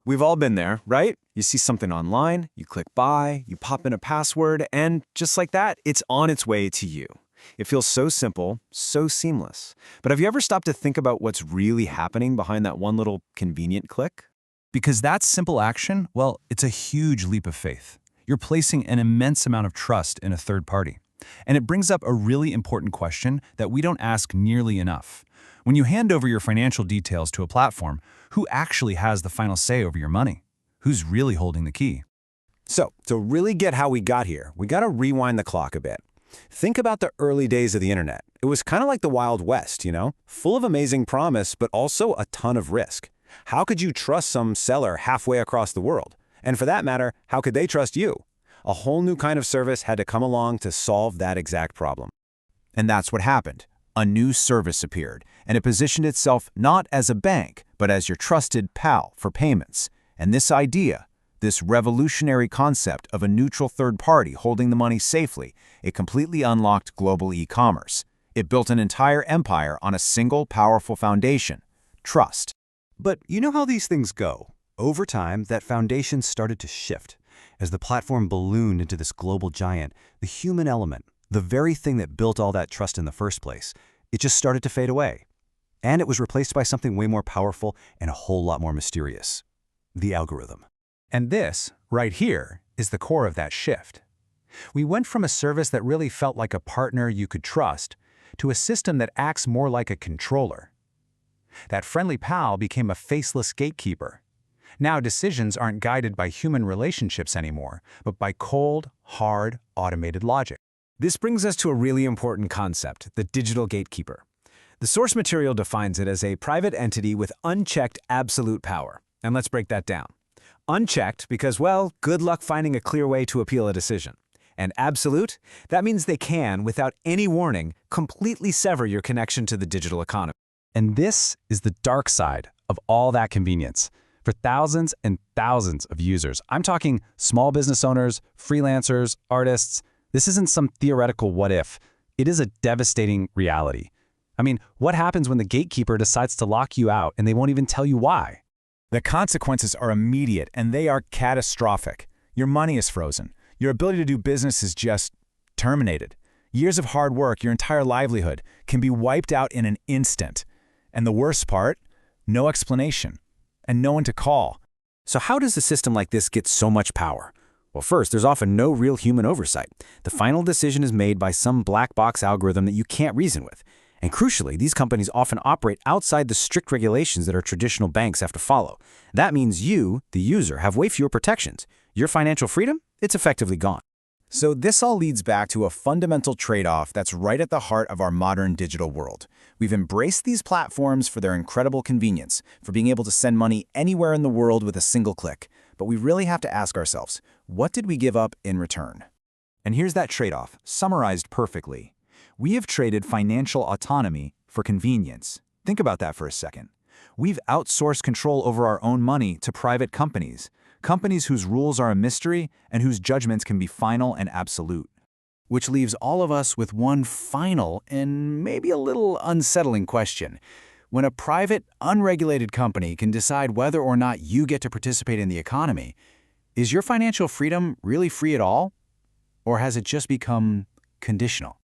We've all been there, right? You see something online, you click buy, you pop in a password, and just like that, it's on its way to you. It feels so simple, so seamless. But have you ever stopped to think about what's really happening behind that one little convenient click? Because that simple action, well, it's a huge leap of faith. You're placing an immense amount of trust in a third party. And it brings up a really important question that we don't ask nearly enough. When you hand over your financial details to a platform, who actually has the final say over your money? Who's really holding the key? So, to really get how we got here, we got to rewind the clock a bit. Think about the early days of the internet. It was kind of like the Wild West, Full of amazing promise, but also a ton of risk. How could you trust some seller halfway across the world? And for that matter, how could they trust you? A whole new kind of service had to come along to solve that exact problem. And that's what happened. A new service appeared, and it positioned itself not as a bank, but as your trusted pal for payments. And this idea, this revolutionary concept of a neutral third party holding the money safely, it completely unlocked global e-commerce. It built an entire empire on a single powerful foundation: trust. But you know how these things go. Over time, that foundation started to shift. As the platform ballooned into this global giant, the human element, the very thing that built all that trust in the first place, it just started to fade away. And it was replaced by something way more powerful and a whole lot more mysterious: the algorithm. And this, right here, is the core of that shift. We went from a service that really felt like a partner you could trust to a system that acts more like a controller. That friendly pal became a faceless gatekeeper. Now decisions aren't guided by human relationships anymore, but by cold, hard, automated logic. This brings us to a really important concept, the digital gatekeeper. The source material defines it as a private entity with unchecked absolute power. And let's break that down. Unchecked because, well, good luck finding a clear way to appeal a decision. And absolute, that means they can, without any warning, completely sever your connection to the digital economy. And this is the dark side of all that convenience. For thousands and thousands of users, I'm talking small business owners, freelancers, artists, this isn't some theoretical what if. It is a devastating reality. I mean, what happens when the gatekeeper decides to lock you out and they won't even tell you why? The consequences are immediate, and they are catastrophic. Your money is frozen. Your ability to do business is just terminated. Years of hard work, your entire livelihood, can be wiped out in an instant. And the worst part? No explanation. And no one to call. So how does a system like this get so much power? Well, first, there's often no real human oversight. The final decision is made by some black box algorithm that you can't reason with. And crucially, these companies often operate outside the strict regulations that our traditional banks have to follow. That means you, the user, have way fewer protections. Your financial freedom? It's effectively gone. So this all leads back to a fundamental trade-off that's right at the heart of our modern digital world. We've embraced these platforms for their incredible convenience, for being able to send money anywhere in the world with a single click. But we really have to ask ourselves, what did we give up in return? And here's that trade-off, summarized perfectly. We have traded financial autonomy for convenience. Think about that for a second. We've outsourced control over our own money to private companies, companies whose rules are a mystery and whose judgments can be final and absolute. Which leaves all of us with one final and maybe a little unsettling question. When a private, unregulated company can decide whether or not you get to participate in the economy, is your financial freedom really free at all? Or has it just become conditional?